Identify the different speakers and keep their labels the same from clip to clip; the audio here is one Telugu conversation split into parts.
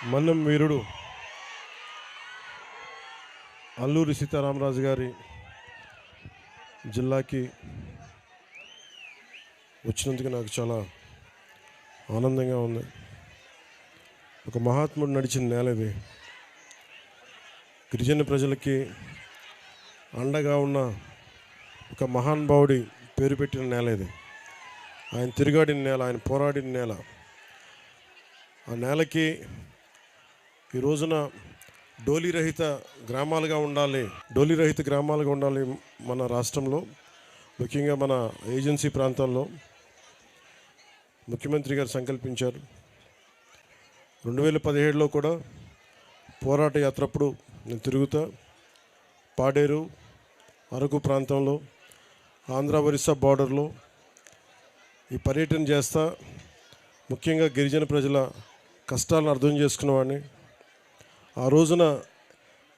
Speaker 1: మన్నం వీరుడు అల్లూరి సీతారామరాజు గారి జిల్లాకి వచ్చినందుకు నాకు చాలా ఆనందంగా ఉంది. ఒక మహాత్ముడు నడిచిన నేల ఇది. గిరిజన ప్రజలకి అండగా ఉన్న ఒక మహానుభావుడి పేరు పెట్టిన నేల ఇది. ఆయన తిరుగాడిన నేల, ఆయన పోరాడిన నేల. ఆ నేలకి ఈ రోజున డోలీ రహిత గ్రామాలుగా ఉండాలి మన రాష్ట్రంలో, ముఖ్యంగా మన ఏజెన్సీ ప్రాంతాల్లో ముఖ్యమంత్రి గారు సంకల్పించారు. 2017లో కూడా పోరాట యాత్రప్పుడు నేను తిరుగుతా పాడేరు, అరకు ప్రాంతంలో, ఆంధ్ర ఒరిస్సా బార్డర్లో ఈ పర్యటన చేస్తా ముఖ్యంగా గిరిజన ప్రజల కష్టాలను అర్థం చేసుకున్నవాడిని. ఆ రోజున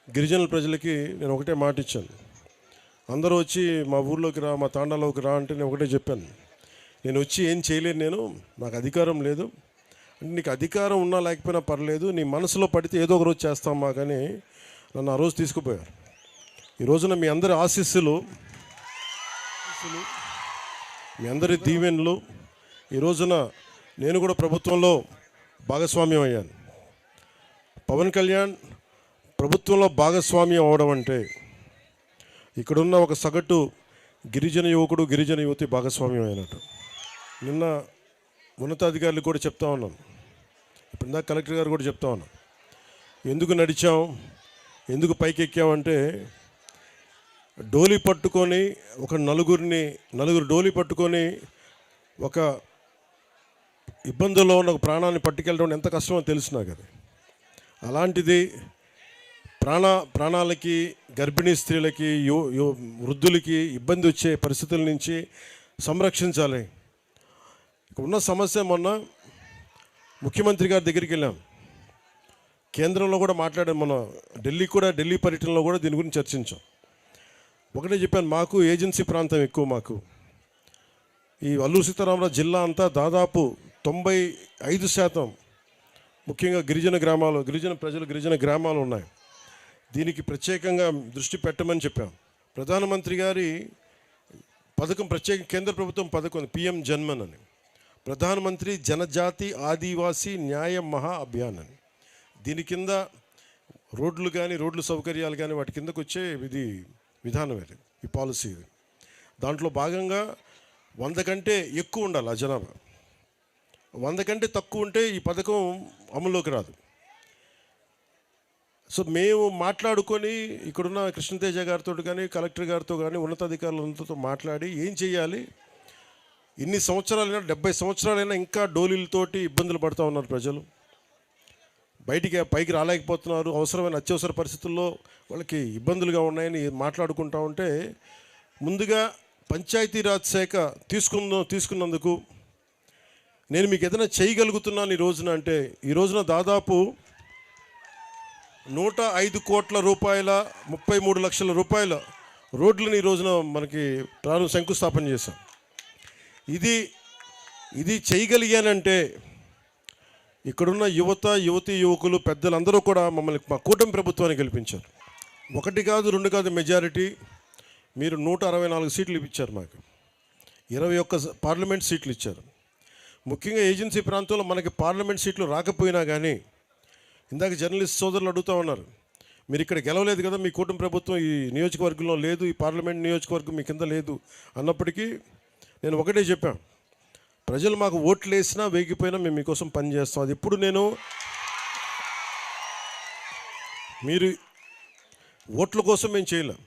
Speaker 1: గిరిజనుల ప్రజలకి నేను ఒకటే మాట ఇచ్చాను. అందరూ వచ్చి మా ఊర్లోకి రా, మా తాండాలోకి రా అంటే నేను ఒకటే చెప్పాను, నేను వచ్చి ఏం చేయలేను, నాకు అధికారం లేదు. అంటే నీకు అధికారం ఉన్నా లేకపోయినా పర్లేదు, నీ మనసులో పడితే ఏదో ఒక రోజు చేస్తామా కానీ నన్ను ఆ రోజు తీసుకుపోయారు. ఈ రోజున మీ అందరి ఆశీస్సులు, మీ అందరి దీవెనలు, ఈ రోజున నేను కూడా ప్రభుత్వంలో భాగస్వామ్యం అయ్యాను. పవన్ కళ్యాణ్ ప్రభుత్వంలో భాగస్వామ్యం అవడం అంటే ఇక్కడున్న ఒక సగటు గిరిజన యువకుడు, గిరిజన యువతి భాగస్వామ్యం అయినట్టు. నిన్న ఉన్నతాధికారులు కూడా చెప్తా ఉన్నాను, ఇప్పుడు ఇందాక కలెక్టర్ గారు కూడా చెప్తా ఉన్నాను, ఎందుకు నడిచాం, ఎందుకు పైకి ఎక్కామంటే డోలీ పట్టుకొని ఒక నలుగురు డోలీ పట్టుకొని ఒక ఇబ్బందుల్లో ఉన్న ఒక ప్రాణాన్ని పట్టుకెళ్ళడం ఎంత కష్టమో తెలుసు నాకు. అది అలాంటిది ప్రాణాలకి, గర్భిణీ స్త్రీలకి, వృద్ధులకి ఇబ్బంది వచ్చే పరిస్థితుల నుంచి సంరక్షించాలి. ఇక్కడ ఉన్న సమస్య, మొన్న ముఖ్యమంత్రి గారి దగ్గరికి వెళ్ళాం, కేంద్రంలో కూడా మాట్లాడాం, మన ఢిల్లీ పర్యటనలో కూడా దీని గురించి చర్చించాం. ఒకటే చెప్పాను, మాకు ఏజెన్సీ ప్రాంతం ఎక్కువ. మాకు ఈ అల్లూరి సీతారామరాజు జిల్లా అంతా దాదాపు 95% ముఖ్యంగా గిరిజన ప్రజలు, గిరిజన గ్రామాలు ఉన్నాయి. దీనికి ప్రత్యేకంగా దృష్టి పెట్టమని చెప్పాం. ప్రధానమంత్రి గారి పథకం, ప్రత్యేక కేంద్ర ప్రభుత్వం పథకం పిఎం జన్మన్ అని, ప్రధానమంత్రి జనజాతి ఆదివాసీ న్యాయ మహా అభియాన్ అని. దీని కింద రోడ్లు కానీ, రోడ్లు సౌకర్యాలు కానీ వాటి కిందకు వచ్చే విధానం ఇది, ఈ పాలసీ ఇది. దాంట్లో భాగంగా 100 కంటే ఎక్కువ ఉండాలి ఆ జనాభా. 100 కంటే తక్కువ ఉంటే ఈ పథకం అమల్లోకి రాదు. సో మేము మాట్లాడుకొని ఇక్కడున్న కృష్ణతేజ గారితో కానీ, కలెక్టర్ గారితో కానీ, ఉన్నతాధికారులందరితో మాట్లాడి ఏం చేయాలి, ఇన్ని సంవత్సరాలైనా 70 సంవత్సరాలైనా ఇంకా డోలీలతోటి ఇబ్బందులు పడుతూ ఉన్నారు ప్రజలు. పైకి రాలేకపోతున్నారు. అవసరమైన అత్యవసర పరిస్థితుల్లో వాళ్ళకి ఇబ్బందులుగా ఉన్నాయని మాట్లాడుకుంటూ ఉంటే, ముందుగా పంచాయతీరాజ్ శాఖ తీసుకున్నందుకు నేను మీకు ఏదైనా చేయగలుగుతున్నాను ఈ రోజున అంటే, ఈ రోజున దాదాపు 105 కోట్ల రూపాయల 33 లక్షల రూపాయల రోడ్లను ఈ రోజున మనకి శంకుస్థాపన చేశాం. ఇది చేయగలిగానంటే ఇక్కడున్న యువకులు, పెద్దలందరూ కూడా మా కూటమి ప్రభుత్వాన్ని గెలిపించారు. 1 కాదు 2 కాదు మెజారిటీ. మీరు 164 సీట్లు ఇచ్చారు, మాకు 21 పార్లమెంట్ సీట్లు ఇచ్చారు. ముఖ్యంగా ఏజెన్సీ ప్రాంతంలో మనకి పార్లమెంట్ సీట్లు రాకపోయినా కానీ, ఇందాక జర్నలిస్ట్ సోదరులు అడుగుతూ ఉన్నారు, మీరు ఇక్కడ గెలవలేదు కదా, మీ కూటమి ప్రభుత్వం ఈ నియోజకవర్గంలో లేదు, ఈ పార్లమెంట్ నియోజకవర్గం మీ కింద లేదు అన్నప్పటికీ నేను ఒకటే చెప్పాను, ప్రజలు మాకు ఓట్లు వేసినా వేగిపోయినా మేము మీకోసం పనిచేస్తాం. అది ఎప్పుడు మీరు ఓట్ల కోసం మేము చేయలేం.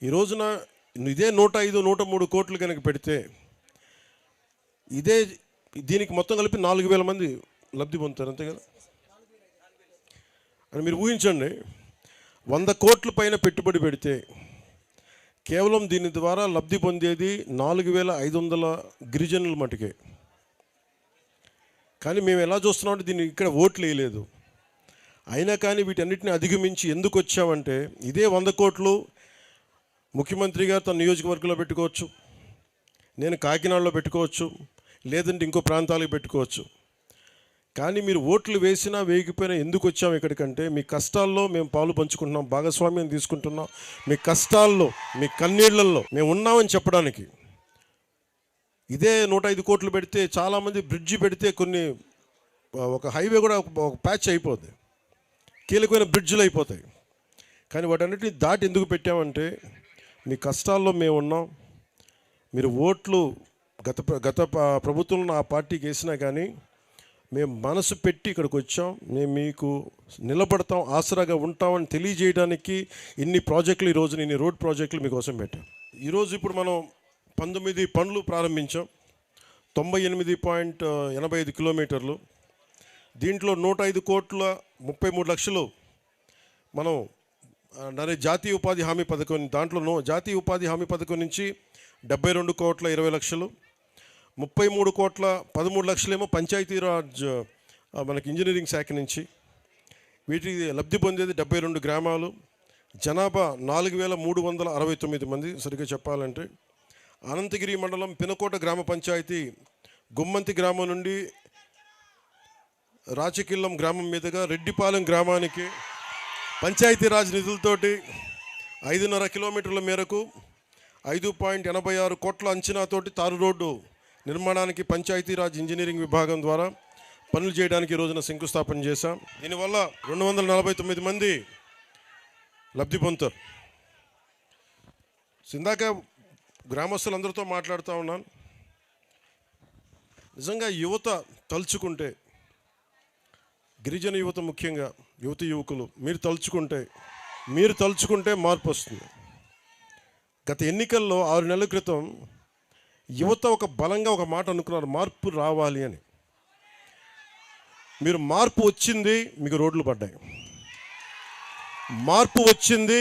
Speaker 1: ఈ రోజున ఇదే 105, 103 కోట్లు కనుక పెడితే దీనికి మొత్తం కలిపి 4,000 మంది లబ్ధి పొందుతారు, అంతే కదా. అని మీరు ఊహించండి, 100 కోట్ల పైన పెట్టుబడి పెడితే కేవలం దీని ద్వారా లబ్ధి పొందేది 4,500 గిరిజనుల మటుకే. కానీ మేము ఎలా చూస్తున్నామంటే దీన్ని ఇక్కడ ఓట్లు వేయలేదు. అయినా కానీ వీటన్నిటిని అధిగమించి ఎందుకు వచ్చామంటే, ఇదే 100 కోట్లు ముఖ్యమంత్రి గారు తన నియోజకవర్గంలో పెట్టుకోవచ్చు, నేను కాకినాడలో పెట్టుకోవచ్చు, లేదంటే ఇంకో ప్రాంతాలకు పెట్టుకోవచ్చు. కానీ మీరు ఓట్లు వేసినా వేయకపోయినా ఎందుకు వచ్చాం ఇక్కడికంటే మీ కష్టాల్లో మేము పాలు పంచుకుంటున్నాం, భాగస్వామ్యం తీసుకుంటున్నాం, మీ కష్టాల్లో మీ కన్నీళ్లలో మేము ఉన్నామని చెప్పడానికి. ఇదే 105 కోట్లు పెడితే చాలామంది బ్రిడ్జి పెడితే కొన్ని ఒక హైవే కూడా ఒక ప్యాచ్ అయిపోద్ది, కీలకమైన బ్రిడ్జ్లు అయిపోతాయి. కానీ వాటన్నిటిని దాటి ఎందుకు పెట్టామంటే మీ కష్టాల్లో మేము ఉన్నాం. మీరు ఓట్లు గత ప్రభుత్వంలో ఆ పార్టీకి వేసినా కానీ మేము మనసు పెట్టి ఇక్కడికి వచ్చాం, మేము మీకు నిలబడతాం, ఆసరాగా ఉంటామని తెలియజేయడానికి ఇన్ని ప్రాజెక్టులు, ఈ రోజున ఇన్ని రోడ్ ప్రాజెక్టులు మీకోసం పెట్టాం. ఈరోజు ఇప్పుడు మనం 19 పనులు ప్రారంభించాం, 98.85 కిలోమీటర్లు. దీంట్లో 105 కోట్ల 33 లక్షలు మనం జాతీయ ఉపాధి హామీ పథకం, దాంట్లో జాతీయ ఉపాధి హామీ పథకం నుంచి 72 కోట్ల 20 లక్షలు, 33 కోట్ల 13 లక్షలేమో పంచాయతీరాజ్ మనకి ఇంజనీరింగ్ శాఖ నుంచి. వీటికి లబ్ధి పొందేది 72 గ్రామాలు, జనాభా 4369 మంది. సరిగ్గా చెప్పాలంటే అనంతగిరి మండలం పినకోట గ్రామ పంచాయతీ గుమ్మంతి గ్రామం నుండి రాచకిల్లం గ్రామం మీదుగా రెడ్డిపాలెం గ్రామానికి పంచాయతీరాజ్ నిధులతోటి 5.5 కిలోమీటర్ల మేరకు 5.86 కోట్ల అంచనాతోటి తారు రోడ్డు నిర్మాణానికి పంచాయతీరాజ్ ఇంజనీరింగ్ విభాగం ద్వారా పనులు చేయడానికి ఈ రోజున శంకుస్థాపన చేశాం. దీనివల్ల 249 మంది లబ్ధి పొందుతారు. ఇందాక గ్రామస్తులందరితో మాట్లాడుతూ ఉన్నాను. నిజంగా యువత తలుచుకుంటే, గిరిజన యువత ముఖ్యంగా యువకులు మీరు తలుచుకుంటే మార్పు వస్తుంది. గత ఎన్నికల్లో 6 నెలల క్రితం యువత ఒక బలంగా ఒక మాట అనుకున్నారు, మార్పు రావాలి అని. మీరు మార్పు వచ్చింది, మీకు రోడ్లు పడ్డాయి. మార్పు వచ్చింది,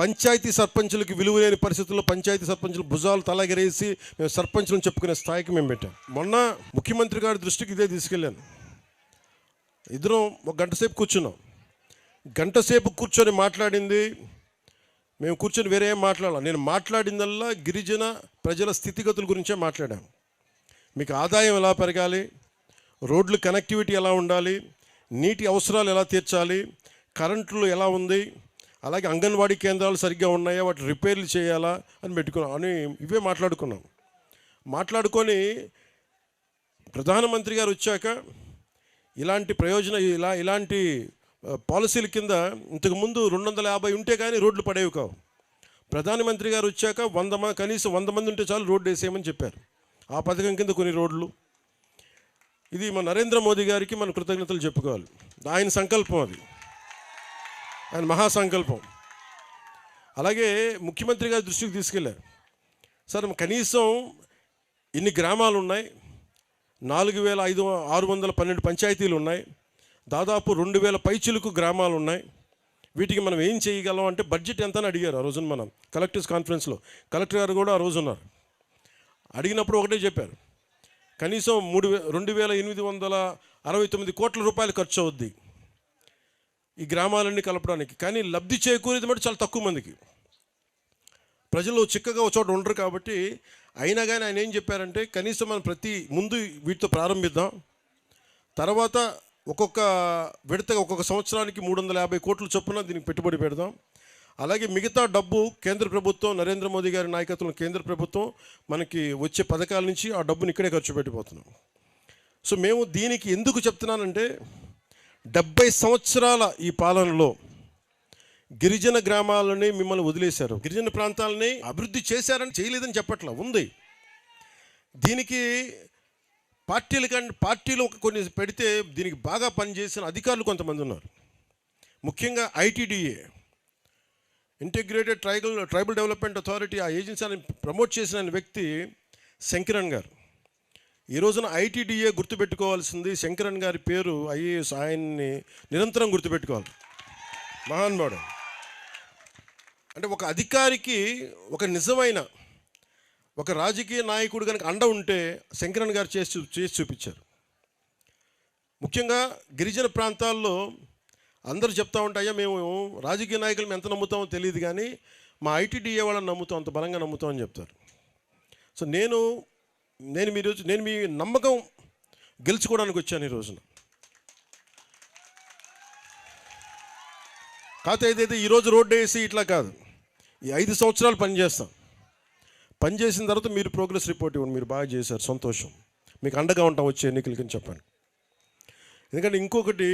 Speaker 1: పంచాయతీ సర్పంచులకి విలువ లేని పరిస్థితుల్లో పంచాయతీ సర్పంచులు భుజాలు తలగరేసి మేము సర్పంచులను చెప్పుకునే స్థాయికి మేము పెట్టాం. మొన్న ముఖ్యమంత్రి గారి దృష్టికి ఇదే తీసుకెళ్ళాను. ఇద్దరం ఒక గంట సేపు కూర్చున్నాం. గంట సేపు కూర్చొని మాట్లాడింది, మేము కూర్చొని వేరే ఏం మాట్లాడాలి, నేను మాట్లాడిందల్లా గిరిజన ప్రజల స్థితిగతుల గురించే మాట్లాడాం. మీకు ఆదాయం ఎలా పెరగాలి, రోడ్లు కనెక్టివిటీ ఎలా ఉండాలి, నీటి అవసరాలు ఎలా తీర్చాలి, కరెంట్లు ఎలా ఉంది, అలాగే అంగన్వాడీ కేంద్రాలు సరిగ్గా ఉన్నాయా, వాటి రిపేర్లు చేయాలా అని ఇవే మాట్లాడుకొని ప్రధానమంత్రి గారు వచ్చాక ఇలాంటి ఇలాంటి పాలసీల కింద ఇంతకుముందు 250 ఉంటే కానీ రోడ్లు పడేవి కావు. ప్రధానమంత్రి గారు వచ్చాక కనీసం 100 మంది ఉంటే చాలు రోడ్డు వేసేయమని చెప్పారు. ఆ పథకం కింద కొన్ని రోడ్లు. ఇది మన నరేంద్ర మోదీ గారికి మన కృతజ్ఞతలు చెప్పుకోవాలి. ఆయన సంకల్పం, అది ఆయన మహాసంకల్పం. అలాగే ముఖ్యమంత్రి గారి దృష్టికి తీసుకెళ్ళారు. సార్ కనీసం ఇన్ని గ్రామాలు ఉన్నాయి, 4612 పంచాయతీలు ఉన్నాయి, దాదాపు 2000 పైచిలుకు గ్రామాలు ఉన్నాయి. వీటికి మనం ఏం చేయగలం అంటే బడ్జెట్ ఎంత అని అడిగారు. ఆ రోజున మనం కలెక్టర్స్ కాన్ఫరెన్స్లో కలెక్టర్ గారు కూడా ఆ రోజు ఉన్నారు. అడిగినప్పుడు ఒకటే చెప్పారు, కనీసం 2869 కోట్ల రూపాయలు ఖర్చు అవుద్ది ఈ గ్రామాలన్నీ కలపడానికి. కానీ లబ్ధి చేకూరేది మటు చాలా తక్కువ మందికి. ప్రజలు చిక్కగా ఒక చోట ఉండరు కాబట్టి. అయినా కానీ ఆయన ఏం చెప్పారంటే కనీసం మనం ముందు వీటితో ప్రారంభిద్దాం, తర్వాత ఒక్కొక్క విడతగా ఒక్కొక్క సంవత్సరానికి 350 కోట్ల చొప్పున దీనికి పెట్టుబడి పెడదాం. అలాగే మిగతా డబ్బు కేంద్ర ప్రభుత్వం, నరేంద్ర మోదీ గారి నాయకత్వంలో కేంద్ర ప్రభుత్వం మనకి వచ్చే పథకాల నుంచి ఆ డబ్బుని ఇక్కడే ఖర్చు పెట్టిపోతున్నాం. సో మేము దీనికి ఎందుకు చెప్తున్నానంటే 70 సంవత్సరాల ఈ పాలనలో గిరిజన గ్రామాలని మిమ్మల్ని వదిలేశారు, గిరిజన ప్రాంతాలని అభివృద్ధి చేశారని చేయలేదని చెప్పట్లా ఉంది. దీనికి పార్టీలు కొన్ని పెడితే దీనికి బాగా పనిచేసిన అధికారులు కొంతమంది ఉన్నారు. ముఖ్యంగా ITDA, integrated tribal development authority, ఆ ఏజెన్సీని ప్రమోట్ చేసిన వ్యక్తి శంకరన్ గారు. ఈ రోజున ఐటీడీఏ గుర్తుపెట్టుకోవాల్సింది శంకరన్ గారి పేరు, ఐఏఎస్, ఆయన్ని నిరంతరం గుర్తుపెట్టుకోవాలి. మహానుభావుడు. అంటే ఒక అధికారికి ఒక నిజమైన ఒక రాజకీయ నాయకుడు కనుక అండ ఉంటే శంకరన్ గారు చేసి చూపించారు. ముఖ్యంగా గిరిజన ప్రాంతాల్లో అందరూ చెప్తా ఉంటాయా, మేము రాజకీయ నాయకులు ఎంత నమ్ముతామో తెలియదు కానీ మా ఐటీడీఏ వాళ్ళని నమ్ముతాం, అంత బలంగా నమ్ముతామని చెప్తారు. సో నేను మీ నమ్మకం గెలుచుకోవడానికి వచ్చాను ఈ రోజున. కాకపోతే ఏదైతే ఈరోజు రోడ్డు వేసి ఇట్లా కాదు, ఈ 5 సంవత్సరాలు పనిచేస్తాం. పనిచేసిన తర్వాత మీరు ప్రోగ్రెస్ రిపోర్ట్ ఇవ్వండి, మీరు బాగా చేశారు, సంతోషం, మీకు అండగా ఉంటాం వచ్చే ఎన్నికలకి చెప్పండి. ఎందుకంటే ఇంకొకటి,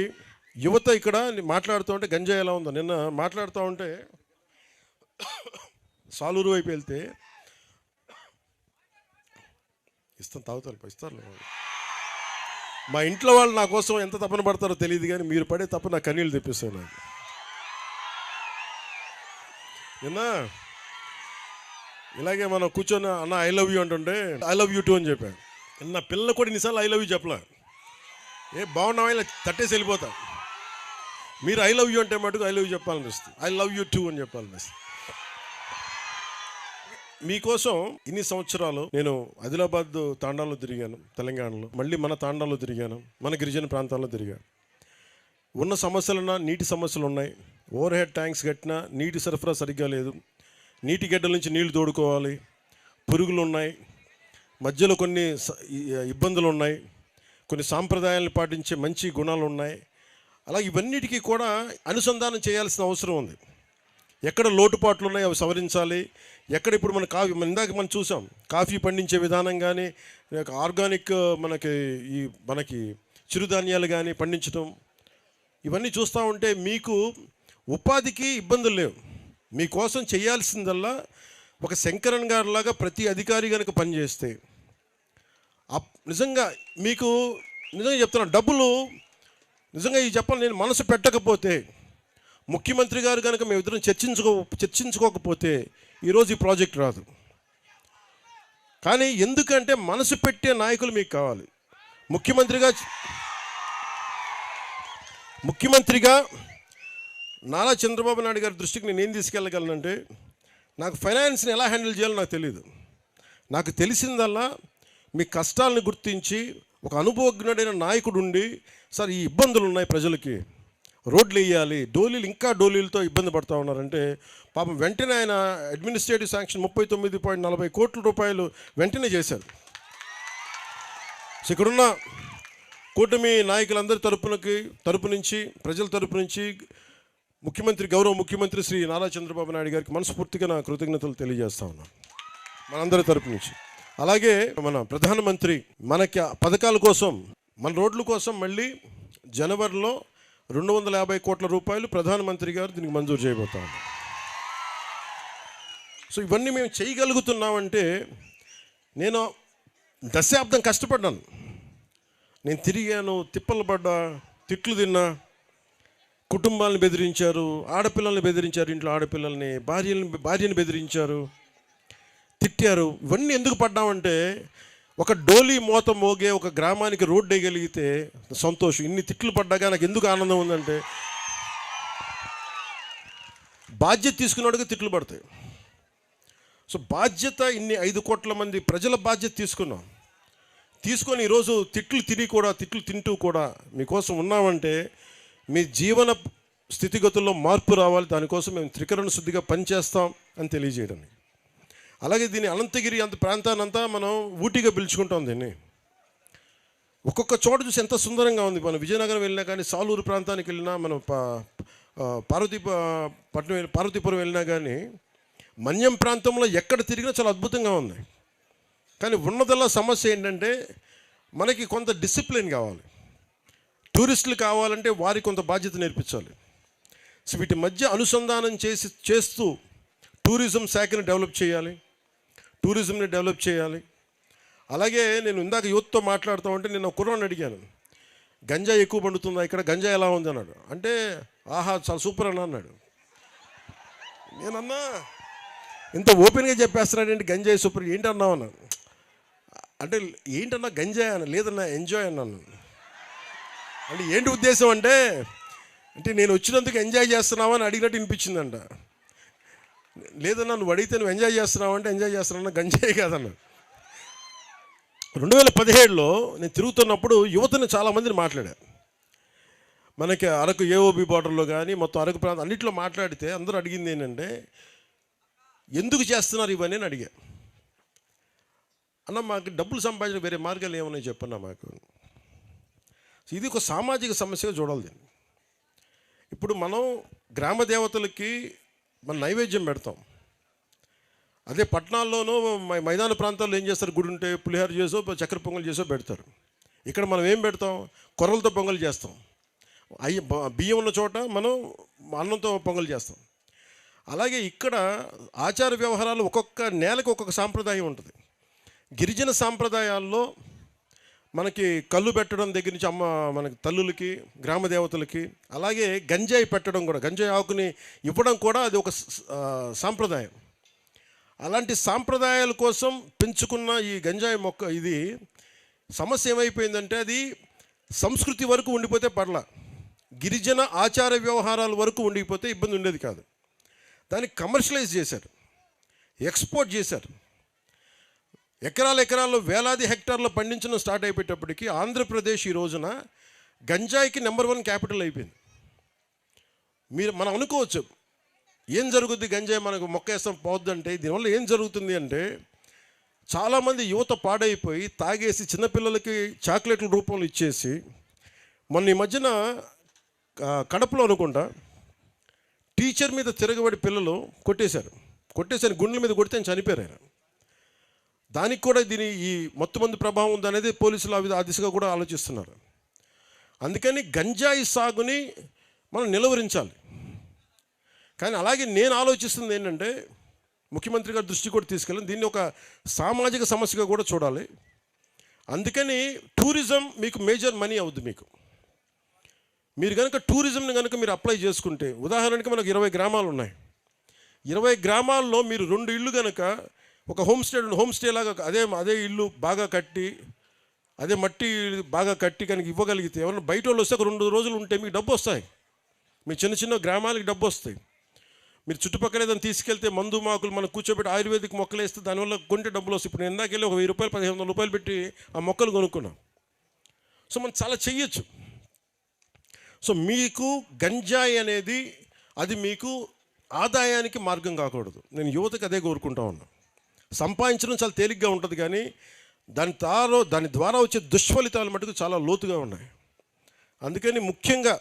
Speaker 1: యువత ఇక్కడ మాట్లాడుతూ ఉంటే గంజాయి ఎలా ఉందో, నిన్న మాట్లాడుతూ ఉంటే సాలూరు వైపు వెళ్తే ఇస్తారు. మా ఇంట్లో వాళ్ళు నా కోసం ఎంత తపన పడతారో తెలియదు, కానీ మీరు పడే తప్ప నా కన్నీళ్ళు తెప్పిస్తాయి నాకు. నిన్న ఇలాగే మనం కూర్చొని అన్న ఐ లవ్ యూ అంటుంటే ఐ లవ్ యూ టూ అని చెప్పాను. నా పిల్లలు కూడా ఇన్నిసార్లు ఐ లవ్ యూ చెప్పలే, బాగున్నావా ఇలా తట్టేసి వెళ్ళిపోతా. మీరు ఐ లవ్ యూ అంటే మటుకు ఐ లవ్ యూ చెప్పాలనిపిస్తుంది, ఐ లవ్ యూ టూ అని చెప్పాలనిపిస్తుంది. మీకోసం ఇన్ని సంవత్సరాలు నేను ఆదిలాబాద్ తాండాలో తిరిగాను, తెలంగాణలో, మళ్ళీ మన తాండాలో తిరిగాను, మన గిరిజన ప్రాంతాల్లో తిరిగాను. ఉన్న సమస్యలున్నా నీటి సమస్యలు ఉన్నాయి, ఓవర్ హెడ్ ట్యాంక్స్ కట్టినా నీటి సరఫరా సరిగ్గా లేదు, నీటి గడ్డల నుంచి నీళ్లు తోడుకోవాలి, పురుగులు ఉన్నాయి, మధ్యలో కొన్ని ఇబ్బందులు ఉన్నాయి, కొన్ని సాంప్రదాయాలను పాటించే మంచి గుణాలు ఉన్నాయి. అలా ఇవన్నిటికీ కూడా అనుసంధానం చేయాల్సిన అవసరం ఉంది. ఎక్కడ లోటుపాట్లు ఉన్నాయి అవి సవరించాలి. ఎక్కడ ఇప్పుడు మన ఇందాక మనం చూసాం, కాఫీ పండించే విధానం కానీ, ఆర్గానిక్ మనకి చిరుధాన్యాలు కానీ పండించడం, ఇవన్నీ చూస్తూ ఉంటే మీకు ఉపాధికి ఇబ్బందులు లేవు. మీకోసం చేయాల్సిందల్లా ఒక శంకరన్ గారిలాగా ప్రతి అధికారి కనుక పనిచేస్తే నిజంగా మీకు నిజంగా చెప్తున్నాను, డబ్బులు నిజంగా ఈ చెప్పాలి, నేను మనసు పెట్టకపోతే, ముఖ్యమంత్రి గారు కనుక మేమిద్దరం చర్చించుకోకపోతే ఈరోజు ఈ ప్రాజెక్ట్ రాదు. కానీ ఎందుకంటే మనసు పెట్టే నాయకులు మీకు కావాలి. ముఖ్యమంత్రిగా నారా చంద్రబాబు నాయుడు గారి దృష్టికి నేను ఏం తీసుకెళ్ళగలనంటే, నాకు ఫైనాన్స్ని ఎలా హ్యాండిల్ చేయాలో నాకు తెలియదు. నాకు తెలిసిందల్లా మీ కష్టాలను గుర్తించి ఒక అనుభవజ్ఞుడైన నాయకుడు ఉండి, సార్ ఈ ఇబ్బందులు ఉన్నాయి ప్రజలకి, రోడ్లు వేయాలి, ఇంకా డోలీలతో ఇబ్బంది పడుతూ ఉన్నారంటే పాపం వెంటనే ఆయన అడ్మినిస్ట్రేటివ్ శాంక్షన్ 39.40 కోట్ల రూపాయలు వెంటనే చేశారు. సో ఇక్కడున్న కూటమి నాయకులందరి తరపు నుంచి ప్రజల తరపు నుంచి గౌరవ ముఖ్యమంత్రి శ్రీ నారా చంద్రబాబు నాయుడు గారికి మనస్ఫూర్తిగా నా కృతజ్ఞతలు తెలియజేస్తా ఉన్నాను మనందరి తరపు నుంచి. అలాగే మన ప్రధానమంత్రి మనకి పథకాల కోసం, మన రోడ్ల కోసం మళ్ళీ జనవరిలో 250 కోట్ల రూపాయలు ప్రధానమంత్రి గారు దీనికి మంజూరు చేయబోతా ఉన్నారు. సో ఇవన్నీ మేము చేయగలుగుతున్నామంటే, నేను దశాబ్దం కష్టపడ్డాను, నేను తిరిగాను, తిప్పలు పడ్డా, తిట్లు తిన్నా, కుటుంబాలను బెదిరించారు, ఆడపిల్లల్ని బెదిరించారు, ఇంట్లో ఆడపిల్లల్ని, భార్యని బెదిరించారు, తిట్టారు. ఇవన్నీ ఎందుకు పడ్డామంటే, ఒక డోలీ మోత మోగే ఒక గ్రామానికి రోడ్డు వేయగలిగితే సంతోషం. ఇన్ని తిట్లు పడ్డాగా నాకు ఎందుకు ఆనందం ఉందంటే, బాధ్యత తీసుకున్నాడుగా తిట్లు పడతాయి. సో బాధ్యత, ఇన్ని 5 కోట్ల మంది ప్రజల బాధ్యత తీసుకొని ఈరోజు తిట్లు తింటూ కూడా మీకోసం ఉన్నామంటే, మీ జీవన స్థితిగతుల్లో మార్పు రావాలి, దానికోసం మేము త్రికరణ శుద్ధిగా పనిచేస్తాం అని తెలియజేయడం. అలాగే దీన్ని అనంతగిరి ప్రాంతాన్నంతా మనం ఊటీగా పిలుచుకుంటాం. దీన్ని ఒక్కొక్క చోట చూసి ఎంత సుందరంగా ఉంది. మనం విజయనగరం వెళ్ళినా కానీ, సాలూరు ప్రాంతానికి వెళ్ళినా, మనం పార్వతీపురం వెళ్ళినా కానీ, మన్యం ప్రాంతంలో ఎక్కడ తిరిగినా చాలా అద్భుతంగా ఉంది. కానీ ఉన్నదల్లా సమస్య ఏంటంటే, మనకి కొంత డిసిప్లిన్ కావాలి. టూరిస్టులు కావాలంటే వారికి కొంత బాధ్యత నేర్పించాలి. సో వీటి మధ్య అనుసంధానం చేస్తూ టూరిజం శాఖని డెవలప్ చేయాలి. అలాగే నేను ఇందాక యూత్తో మాట్లాడుతూ ఉంటే, నేను కుర్రాన్ని అడిగాను, గంజాయి ఎక్కువ పండుతుందా ఇక్కడ, గంజాయి ఎలా ఉంది అన్నాడు. అంటే ఆహా చాలా సూపర్ అన్నాడు. నేనన్నా ఇంత ఓపెన్గా చెప్పేస్తున్నాడేంటి, గంజాయి సూపర్ ఏంటన్నావు అన్నాను. అంటే ఏంటన్నా గంజాయి అన్న, లేదన్నా ఎంజాయ్ అన్నాను. అంటే ఏంటి ఉద్దేశం అంటే నేను వచ్చినందుకు ఎంజాయ్ చేస్తున్నావా అని అడిగినట్టు వినిపించిందంట. లేదన్నా నువ్వు అడిగితే నువ్వు ఎంజాయ్ చేస్తున్నావు అంటే ఎంజాయ్ చేస్తున్నా, గంజాయి కాదన్నా. 2017లో నేను తిరుగుతున్నప్పుడు యువతను చాలామందిని మాట్లాడా. మనకి అరకు ఏఓబి బార్డర్లో కానీ మొత్తం అరకు ప్రాంతం అన్నింటిలో మాట్లాడితే అందరూ అడిగింది ఏంటంటే, ఎందుకు చేస్తున్నారు ఇవన్నీ అని అడిగా. అన్న మాకు డబ్బులు సంపాదించిన వేరే మార్గాలు ఏమన్నాయి చెప్పన్నా మాకు. ఇది ఒక సామాజిక సమస్యగా చూడాలి దీన్ని. ఇప్పుడు మనం గ్రామ దేవతలకి మన నైవేద్యం పెడతాం. అదే పట్టణాల్లోనూ మైదాన ప్రాంతాల్లో ఏం చేస్తారు, గుడి ఉంటే పులిహోర చేసో చక్కెర పొంగల్ చేసో పెడతారు. ఇక్కడ మనం ఏం పెడతాం, కొర్రలతో పొంగల్ చేస్తాం. బియ్యం ఉన్న చోట మనం అన్నంతో పొంగల్ చేస్తాం. అలాగే ఇక్కడ ఆచార వ్యవహారాలు ఒక్కొక్క నేలకు ఒక్కొక్క సాంప్రదాయం ఉంటుంది. గిరిజన సాంప్రదాయాల్లో మనకి కళ్ళు పెట్టడం దగ్గర నుంచి మనకి తల్లులకి, గ్రామ దేవతలకి, అలాగే గంజాయి పెట్టడం కూడా, గంజాయి ఆకుని ఇవ్వడం కూడా అది ఒక సాంప్రదాయం. అలాంటి సాంప్రదాయాల కోసం పెంచుకున్న ఈ గంజాయి మొక్క, ఇది సమస్య ఏమైపోయిందంటే అది సంస్కృతి వరకు ఉండిపోతే పర్ల, గిరిజన ఆచార వ్యవహారాల వరకు ఉండిపోతే ఇబ్బంది ఉండేది కాదు. దాన్ని కమర్షియలైజ్ చేశారు, ఎక్స్పోర్ట్ చేశారు. ఎకరాల్లో వేలాది హెక్టార్లు పండించడం స్టార్ట్ అయిపోయేటప్పటికి ఆంధ్రప్రదేశ్ ఈ రోజున గంజాయికి నెంబర్ 1 క్యాపిటల్ అయిపోయింది. మనం అనుకోవచ్చు ఏం జరుగుద్ది, గంజాయి మనకు మొక్క వేస్తాం పోద్దంటే. దీనివల్ల ఏం జరుగుతుంది అంటే చాలామంది యువత పాడైపోయి తాగేసి చిన్నపిల్లలకి చాక్లెట్ల రూపంలో ఇచ్చేసి, మొన్న ఈ మధ్యన కడపలో అనుకుంటా టీచర్ మీద తిరగబడి పిల్లలు కొట్టేశారు, గుండెల మీద కొడితే చనిపోయారు ఆయన. దానికి కూడా ఈ మొత్తమంది ప్రభావం ఉందనేది పోలీసులు ఆ దిశగా కూడా ఆలోచిస్తున్నారు. అందుకని గంజాయి సాగుని మనం నిలువరించాలి. కానీ అలాగే నేను ఆలోచిస్తుంది ఏంటంటే ముఖ్యమంత్రి గారి దృష్టి కూడా తీసుకెళ్ళి దీన్ని ఒక సామాజిక సమస్యగా కూడా చూడాలి. అందుకని టూరిజం మీకు మేజర్ మనీ అవుద్ది. మీరు కనుక టూరిజంని కనుక మీరు అప్లై చేసుకుంటే, ఉదాహరణకి మనకు 20 గ్రామాలు ఉన్నాయి. 20 గ్రామాల్లో మీరు 2 ఇళ్ళు కనుక ఒక హోమ్ స్టే లాగా అదే ఇల్లు బాగా కట్టి, అదే మట్టి బాగా కట్టి కనుక ఇవ్వగలిగితే, ఎవరైనా బయట వాళ్ళు వస్తే ఒక 2 రోజులు ఉంటే మీకు డబ్బు వస్తాయి. మీ చిన్న గ్రామాలకి డబ్బు వస్తాయి. మీరు చుట్టుపక్కల ఏదైనా తీసుకెళ్తే మందు మాకులు మనం కూర్చోబెట్టి ఆయుర్వేదిక్ మొక్కలు వేస్తే దానివల్ల కొంటే డబ్బులు వస్తాయి. ఇప్పుడు నేను ఇందాకెళ్ళి ఒక 1000 రూపాయలు 1500 రూపాయలు పెట్టి ఆ మొక్కలు కొనుక్కున్నాం. సో మనం చాలా చెయ్యొచ్చు. సో మీకు గంజాయి అనేది అది మీకు ఆదాయానికి మార్గం కాకూడదు. నేను యువతకు అదే కోరుకుంటా ఉన్నా. సంపాదించడం చాలా తేలిగ్గా ఉంటుంది, కానీ దాని ద్వారా వచ్చే దుష్ఫలితాలు మటుకు చాలా లోతుగా ఉన్నాయి. అందుకని ముఖ్యంగా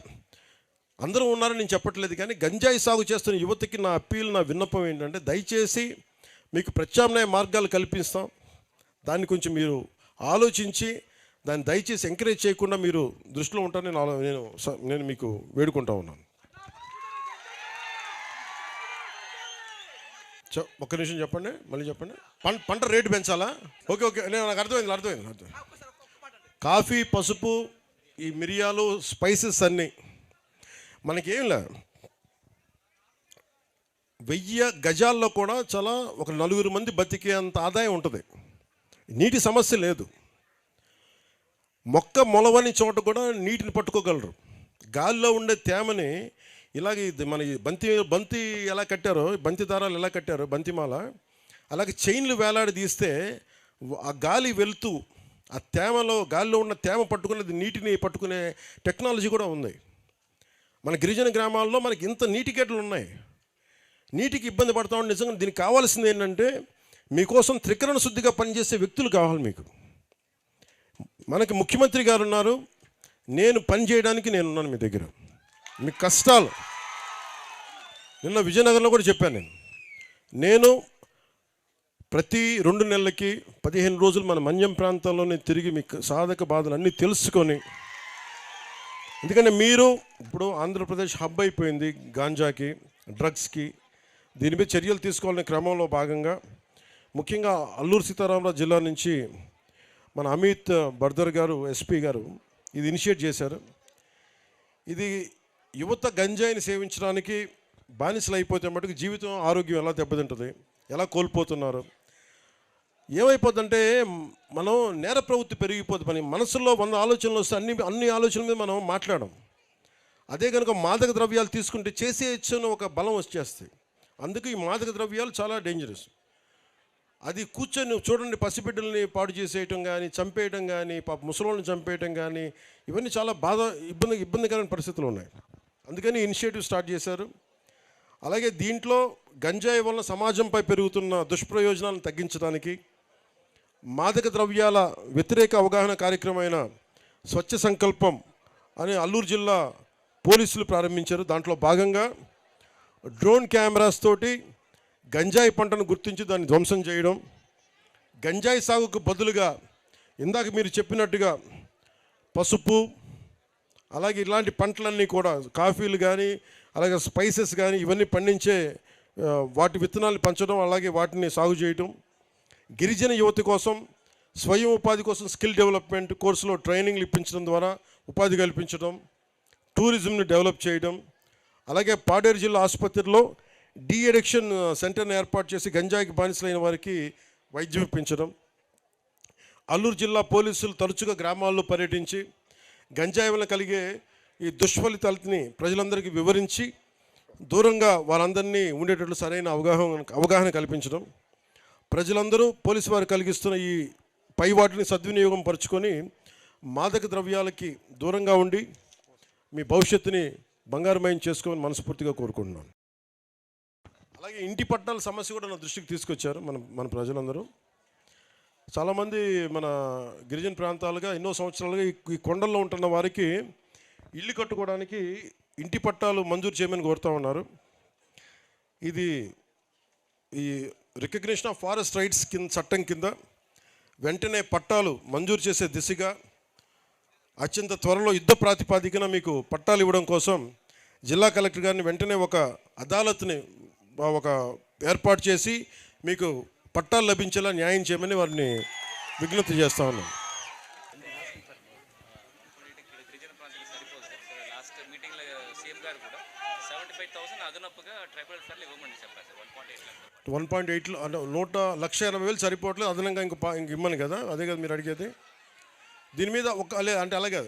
Speaker 1: అందరూ ఉన్నారని నేను చెప్పట్లేదు, కానీ గంజాయి సాగు చేస్తున్న యువతకి నా అప్పీల్, నా విన్నపం ఏంటంటే దయచేసి మీకు ప్రత్యామ్నాయ మార్గాలు కల్పిస్తాం. దాన్ని కొంచెం మీరు ఆలోచించి దాన్ని దయచేసి ఎంకరేజ్ చేయకుండా మీరు దృష్టిలో ఉంటారని నేను మీకు వేడుకుంటా ఉన్నాను. ఒక్క నిమిషం చెప్పండి, మళ్ళీ చెప్పండి. పంట రేటు పెంచాలా? ఓకే, నాకు అర్థమైంది. కాఫీ, పసుపు, ఈ మిరియాలు, స్పైసెస్ అన్నీ మనకేం లే, 1000 గజాల్లో కూడా చాలా ఒక 4 మంది బతికే అంత ఆదాయం ఉంటుంది. నీటి సమస్య లేదు. మొక్క మొలవని చోట కూడా నీటిని పట్టుకోగలరు. గాలిలో ఉండే తేమని ఇలాగే మన బంతి ఎలా కట్టారో, బంతి దారాలు ఎలా కట్టారో, బంతిమాల అలాగే చైన్లు వేలాడి తీస్తే ఆ గాలి వెళ్తూ ఆ గాలిలో ఉన్న తేమ పట్టుకునేది, నీటిని పట్టుకునే టెక్నాలజీ కూడా ఉంది. మన గిరిజన గ్రామాల్లో మనకి ఇంత నీటి గేట్లు ఉన్నాయి. నీటికి ఇబ్బంది పడతా ఉంటే నిజంగా దీనికి కావాల్సింది ఏంటంటే మీకోసం త్రికరణ శుద్ధిగా పనిచేసే వ్యక్తులు కావాలి మీకు. మనకి ముఖ్యమంత్రి గారు ఉన్నారు, నేను పని చేయడానికి నేనున్నాను మీ దగ్గర. మీ కష్టాలు నిన్న విజయనగరంలో కూడా చెప్పాను. నేను ప్రతి 2 నెలలకి 15 రోజులు మన మన్యం ప్రాంతంలోనే తిరిగి మీకు సాధక బాధలు అన్నీ తెలుసుకొని, ఎందుకంటే మీరు ఇప్పుడు ఆంధ్రప్రదేశ్ హబ్ అయిపోయింది గాంజాకి, డ్రగ్స్కి. దీని మీద చర్యలు తీసుకోవాలనే క్రమంలో భాగంగా ముఖ్యంగా అల్లూరు సీతారామరాజు జిల్లా నుంచి మన అమిత్ బర్దర్ గారు, ఎస్పీ గారు ఇది ఇనిషియేట్ చేశారు. ఇది యువత గంజాయిని సేవించడానికి బానిసలు అయిపోతే మటుకు జీవితం, ఆరోగ్యం ఎలా దెబ్బతింటుంది, ఎలా కోల్పోతున్నారు, ఏమైపోతుందంటే మనం నేర ప్రవృత్తి పెరిగిపోతుంది. మన మనసులో 100 ఆలోచనలు వస్తే అన్ని ఆలోచనల మీద మనం మాట్లాడడం. అదే కనుక మాదక ద్రవ్యాలు తీసుకుంటే చేసేయచ్చని ఒక బలం వచ్చేస్తాయి. అందుకే ఈ మాదక ద్రవ్యాలు చాలా డేంజరస్. అది కూర్చొని చూడండి, పసిబిడ్డల్ని పాడు చేసేయటం కానీ, చంపేయటం కానీ, ముసలోళ్ళని చంపేయటం కానీ, ఇవన్నీ చాలా ఇబ్బందికరమైన పరిస్థితులు ఉన్నాయి. అందుకని ఇనిషియేటివ్ స్టార్ట్ చేశారు. అలాగే దీంట్లో గంజాయి వల్ల సమాజంపై పెరుగుతున్న దుష్ప్రయోజనాలను తగ్గించడానికి మాదక ద్రవ్యాల వ్యతిరేక అవగాహన కార్యక్రమమైన స్వచ్ఛ సంకల్పం అని అల్లూరు జిల్లా పోలీసులు ప్రారంభించారు. దాంట్లో భాగంగా డ్రోన్ కెమెరాస్ తోటి గంజాయి పంటను గుర్తించి దాన్ని ధ్వంసం చేయడం, గంజాయి సాగుకు బదులుగా ఇందాక మీరు చెప్పినట్టుగా పసుపు అలాగే ఇలాంటి పంటలన్నీ కూడా కాఫీలు కానీ అలాగే స్పైసెస్ కానీ ఇవన్నీ పండించే వాటి విత్తనాలు పంచడం, అలాగే వాటిని సాగు చేయటం, గిరిజన యువత కోసం స్వయం ఉపాధి కోసం స్కిల్ డెవలప్మెంట్ కోర్సులో ట్రైనింగ్లు ఇప్పించడం ద్వారా ఉపాధి కల్పించడం, టూరిజంని డెవలప్ చేయడం, అలాగే పాడేరు జిల్లా ఆసుపత్రిలో డీ అడిక్షన్ సెంటర్ని ఏర్పాటు చేసి గంజాయికి బానిసలైన వారికి వైద్యం ఇప్పించడం, అల్లూరు జిల్లా పోలీసులు తరచుగా గ్రామాల్లో పర్యటించి గంజాయి వల్ల కలిగే ఈ దుష్ఫలితాలని ప్రజలందరికీ వివరించి దూరంగా వాళ్ళందరినీ ఉండేటట్లు సరైన అవగాహన కల్పించడం, ప్రజలందరూ పోలీసు వారు కలిగిస్తున్న ఈ పై వాటిని సద్వినియోగం పరుచుకొని మాదక ద్రవ్యాలకి దూరంగా ఉండి మీ భవిష్యత్తుని బంగారమయం చేసుకోమని మనస్ఫూర్తిగా కోరుకుంటున్నాను. అలాగే ఇంటి పట్టాల సమస్య కూడా నా దృష్టికి తీసుకొచ్చారు మన ప్రజలందరూ. చాలామంది మన గిరిజన ప్రాంతాలుగా ఎన్నో సంవత్సరాలుగా ఈ కొండల్లో ఉంటున్న వారికి ఇల్లు కట్టుకోవడానికి ఇంటి పట్టాలు మంజూరు చేయమని కోరుతూ ఉన్నారు. ఇది ఈ రికగ్నిషన్ ఆఫ్ ఫారెస్ట్ రైట్స్ చట్టం కింద వెంటనే పట్టాలు మంజూరు చేసే దిశగా అత్యంత త్వరలో యుద్ధ ప్రాతిపాదికన మీకు పట్టాలు ఇవ్వడం కోసం జిల్లా కలెక్టర్ గారిని వెంటనే ఒక అదాలత్ని ఏర్పాటు చేసి మీకు పట్టాలు లభించేలా న్యాయం చేయమని వారిని విజ్ఞప్తి చేస్తా ఉన్నాం. $1,80,000 సరిపోవట్లేదు, అదనంగా ఇంక ఇమ్మని కదా, అదే కదా మీరు అడిగేది. దీని మీద అంటే అలాగే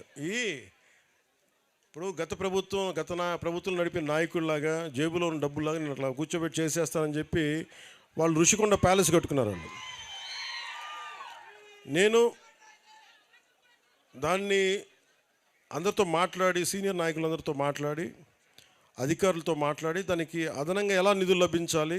Speaker 1: ఇప్పుడు గత ప్రభుత్వం నడిపిన నాయకుల్లాగా జేబులో ఉన్న డబ్బులాగా నేను అట్లా కూర్చోబెట్టి చేసేస్తానని చెప్పి వాళ్ళు ఋషికొండ ప్యాలెస్ కట్టుకున్నారు. వాళ్ళు నేను దాన్ని అందరితో మాట్లాడి సీనియర్ నాయకులందరితో మాట్లాడి అధికారులతో మాట్లాడి దానికి అదనంగా ఎలా నిధులు లభించాలి,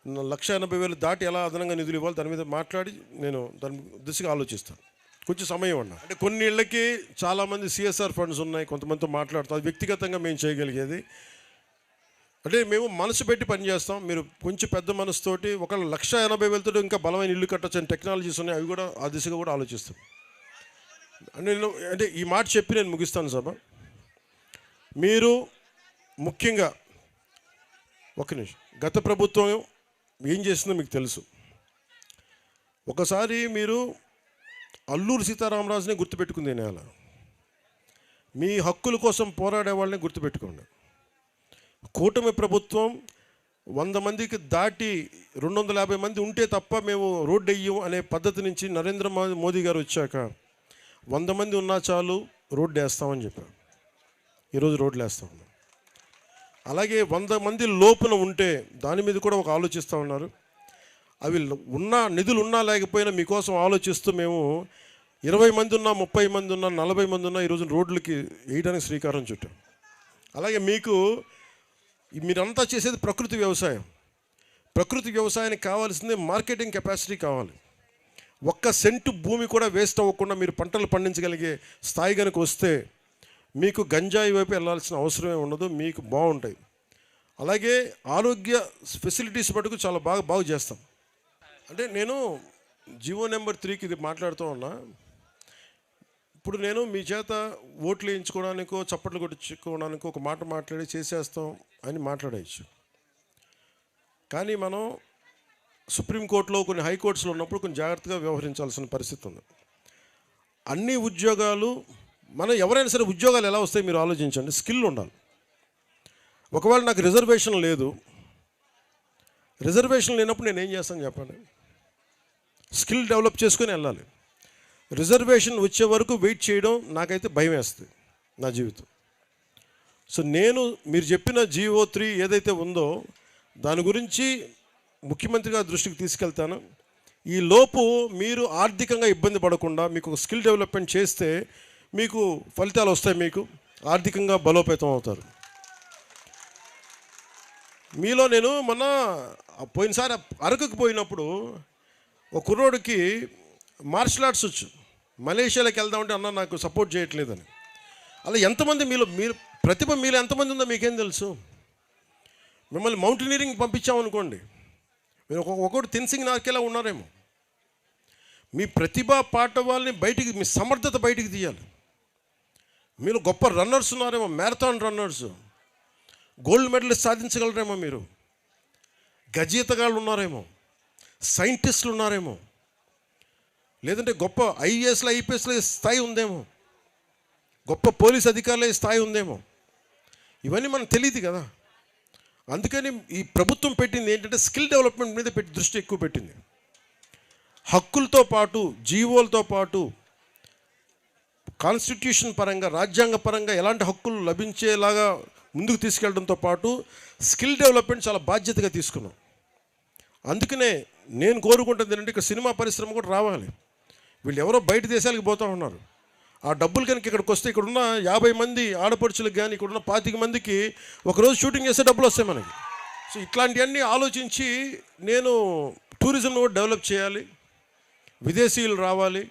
Speaker 1: 1,80,000 దాటి ఎలా అదనంగా నిధులు ఇవ్వాలి దాని మీద మాట్లాడి నేను దాని దిశగా ఆలోచిస్తాను. కొంచెం సమయం ఉన్నా అంటే కొన్ని ఇళ్ళకి చాలామంది CSR ఫండ్స్ ఉన్నాయి, కొంతమందితో మాట్లాడుతాం. అది వ్యక్తిగతంగా మేము చేయగలిగేది. అంటే మేము మనసు పెట్టి పనిచేస్తాం. మీరు కొంచెం పెద్ద మనసుతోటి 1,80,000 ఇంకా బలమైన ఇల్లు కట్టొచ్చని టెక్నాలజీస్ ఉన్నాయి, అవి కూడా ఆ దిశగా కూడా ఆలోచిస్తాం. అంటే ఈ మాట చెప్పి నేను ముగిస్తాను సభ. మీరు ముఖ్యంగా ఒక నిమిషం, గత ప్రభుత్వం ఏం చేసిందో మీకు తెలుసు. ఒకసారి మీరు అల్లూరు సీతారామరాజునే గుర్తుపెట్టుకుంది నేల. మీ హక్కుల కోసం పోరాడే వాళ్ళని గుర్తుపెట్టుకోండి. కూటమి ప్రభుత్వం 100 మందికి దాటి 250 మంది ఉంటే తప్ప మేము రోడ్డు వెయ్యం అనే పద్ధతి నుంచి నరేంద్ర మోదీ గారు వచ్చాక 100 మంది ఉన్నా చాలు రోడ్డు వేస్తామని చెప్పారు. ఈరోజు రోడ్లు వేస్తూ ఉన్నాం. అలాగే 100 మంది లోపున ఉంటే దాని మీద కూడా ఆలోచిస్తూ ఉన్నారు. అవి నిధులు ఉన్నా లేకపోయినా మీకోసం ఆలోచిస్తూ మేము 20 మంది ఉన్నా, 30 మంది ఉన్నా, 40 మంది ఉన్నా ఈరోజు రోడ్లకి వేయడానికి శ్రీకారం చుట్టాం. అలాగే మీరంతా చేసేది ప్రకృతి వ్యవసాయం. ప్రకృతి వ్యవసాయానికి కావాల్సింది మార్కెటింగ్ కెపాసిటీ కావాలి. 1 సెంటు భూమి కూడా వేస్ట్ అవ్వకుండా మీరు పంటలు పండించగలిగే స్థాయి కనుక వస్తే మీకు గంజాయి వైపు వెళ్ళాల్సిన అవసరమే ఉండదు, మీకు బాగుంటాయి. అలాగే ఆరోగ్య ఫెసిలిటీస్ మటుకు చాలా బాగా చేస్తాం. అంటే నేను జీవో నెంబర్ 3కి ఇది మాట్లాడుతూ ఉన్నా. ఇప్పుడు నేను మీ చేత ఓట్లు వేయించుకోవడానికో చప్పట్లు కొట్టించుకోవడానికో ఒక మాట మాట్లాడి చేసేస్తాం అని మాట్లాడవచ్చు. కానీ మనం సుప్రీంకోర్టులో కొన్ని హైకోర్ట్స్లో ఉన్నప్పుడు కొంచెం జాగ్రత్తగా వ్యవహరించాల్సిన పరిస్థితి ఉంది. అన్ని ఉద్యోగాలు మనం ఎవరైనా సరే ఉద్యోగాలు ఎలా వస్తాయి మీరు ఆలోచించండి. స్కిల్ ఉండాలి. ఒకవేళ నాకు రిజర్వేషన్ లేనప్పుడు నేను ఏం చేస్తాను చెప్పండి. స్కిల్ డెవలప్ చేసుకొని వెళ్ళాలి. రిజర్వేషన్ వచ్చే వరకు వెయిట్ చేయడం నాకైతే భయం వేస్తుంది నా జీవితం. సో మీరు చెప్పిన జీవో 3 ఏదైతే ఉందో దాని గురించి ముఖ్యమంత్రి గారి దృష్టికి తీసుకెళ్తాను. ఈ లోపు మీరు ఆర్థికంగా ఇబ్బంది పడకుండా మీకు స్కిల్ డెవలప్మెంట్ చేస్తే మీకు ఫలితాలు వస్తాయి, మీకు ఆర్థికంగా బలోపేతం అవుతారు. మీలో నేను పోయినసారి అరకుకి పోయినప్పుడు ఒక కుర్రోడికి మార్షల్ ఆర్ట్స్ వచ్చు, మలేషియాలోకి వెళ్దామంటే అన్న నాకు సపోర్ట్ చేయట్లేదని. అలా ఎంతమంది మీరు ప్రతిభ మీలో ఎంతమంది ఉందో మీకేం తెలుసు? మిమ్మల్ని మౌంటైనీరింగ్ పంపించామనుకోండి, మీరు ఒకటి తెన్సింగ్ నాకేలా ఉన్నారేమో. మీ ప్రతిభ పాఠవాల్ని బయటికి, మీ సమర్థత బయటికి తీయాలి. మీరు గొప్ప రన్నర్స్ ఉన్నారేమో, మ్యారథాన్ రన్నర్స్, గోల్డ్ మెడలిస్ట్ సాధించగలరేమో, మీరు గజీతగాళ్ళు ఉన్నారేమో, సైంటిస్టులు ఉన్నారేమో, లేదంటే గొప్ప ఐఏఎస్లు ఐపీఎస్ల స్థాయి ఉందేమో, గొప్ప పోలీస్ అధికారుల స్థాయి ఉందేమో. ఇవన్నీ మనకు తెలియదు కదా. అందుకని ఈ ప్రభుత్వం పెట్టింది ఏంటంటే స్కిల్ డెవలప్మెంట్ మీద దృష్టి ఎక్కువ పెట్టింది. హక్కులతో పాటు, జీవోలతో పాటు, కాన్స్టిట్యూషన్ పరంగా, రాజ్యాంగ పరంగా ఎలాంటి హక్కులు లభించేలాగా ముందుకు తీసుకెళ్ళడంతో పాటు స్కిల్ డెవలప్మెంట్ చాలా బాధ్యతగా తీసుకున్నాం. అందుకనే నేను కోరుకుంటుంది ఏంటంటే ఇక్కడ సినిమా పరిశ్రమ కూడా రావాలి. వీళ్ళు ఎవరో బయట దేశాలకు పోతూ ఉన్నారు. ఆ డబ్బులు కనుక ఇక్కడికి వస్తే, ఇక్కడున్న 50 మంది ఆడపడుచులకు కానీ, ఇక్కడున్న 25 మందికి ఒకరోజు షూటింగ్ చేస్తే డబ్బులు వస్తాయి మనకి. సో ఇట్లాంటివన్నీ ఆలోచించి నేను టూరిజంను కూడా డెవలప్ చేయాలి, విదేశీయులు రావాలి,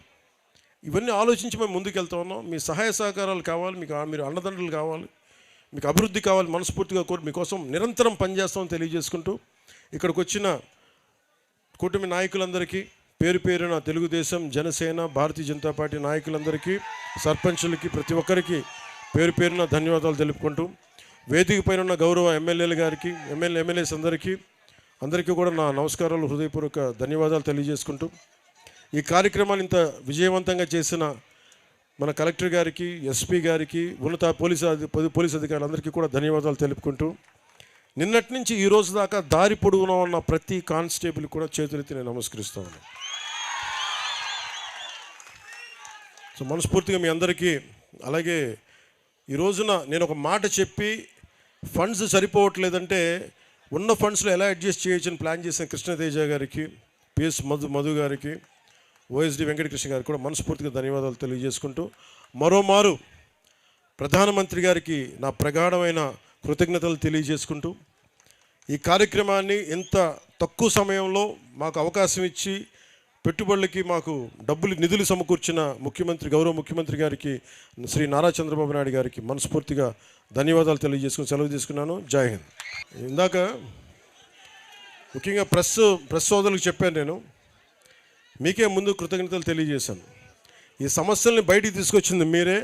Speaker 1: ఇవన్నీ ఆలోచించి మేము ముందుకు వెళ్తా ఉన్నాం. మీ సహాయ సహకారాలు కావాలి, మీరు అండదండలు కావాలి, మీకు అభివృద్ధి కావాలి. మనస్ఫూర్తిగా కోరి మీకోసం నిరంతరం పనిచేస్తామని తెలియజేసుకుంటూ, ఇక్కడికి వచ్చిన కూటమి నాయకులందరికీ పేరు పేరున తెలుగుదేశం, జనసేన, భారతీయ జనతా పార్టీ నాయకులందరికీ, సర్పంచులకి, ప్రతి ఒక్కరికి పేరు పేరున ధన్యవాదాలు తెలుపుకుంటూ, వేదిక పైన ఉన్న గౌరవ ఎమ్మెల్యేలు గారికి, ఎమ్మెల్యేస్ అందరికీ కూడా నా నమస్కారాలు, హృదయపూర్వక ధన్యవాదాలు తెలియజేసుకుంటూ, ఈ కార్యక్రమాన్ని ఇంత విజయవంతంగా చేసిన మన కలెక్టర్ గారికి, ఎస్పీ గారికి, ఉన్నత పోలీస్ అధికారులందరికీ కూడా ధన్యవాదాలు తెలుపుకుంటూ, నిన్నటి నుంచి ఈ రోజు దాకా దారి పొడుగున ఉన్న ప్రతి కానిస్టేబుల్ కూడా చేతులెత్తి నేను నమస్కరిస్తాను. సో మనస్ఫూర్తిగా మీ అందరికీ, అలాగే ఈ రోజున నేను ఒక మాట చెప్పి ఫండ్స్ సరిపోవట్లేదంటే ఉన్న ఫండ్స్లో ఎలా అడ్జస్ట్ చేయొచ్చని ప్లాన్ చేసిన కృష్ణతేజ గారికి, పిఎస్ మధు గారికి, ఓఎస్డి వెంకటకృష్ణ గారికి కూడా మనస్ఫూర్తిగా ధన్యవాదాలు తెలియజేసుకుంటూ, మరోమారు ప్రధానమంత్రి గారికి నా ప్రగాఢమైన కృతజ్ఞతలు తెలియజేసుకుంటూ, ఈ కార్యక్రమాన్ని ఇంత తక్కువ సమయంలో మాకు అవకాశం ఇచ్చి పెట్టుబడులకి మాకు నిధులు సమకూర్చిన గౌరవ ముఖ్యమంత్రి గారికి, శ్రీ నారా చంద్రబాబు నాయుడు గారికి మనస్ఫూర్తిగా ధన్యవాదాలు తెలియజేసుకుని సెలవు తీసుకున్నాను. జై హింద్. ఇందాక ముఖ్యంగా ప్రెస్ సోదరులకు చెప్పాను, నేను మీకే ముందు కృతజ్ఞతలు తెలియజేశాను. ఈ సమస్యల్ని బయటికి తీసుకొచ్చింది మీరే.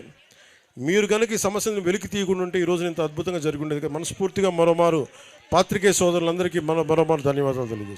Speaker 1: మీరు కనుక ఈ సమస్యలను వెలికి తీయకుండా ఉంటే ఈరోజు ఇంత అద్భుతంగా జరిగి ఉండేది. మనస్ఫూర్తిగా మరోమారు పాత్రికేయ సోదరులందరికీ మరోమారు ధన్యవాదాలు తెలియజేస్తాను.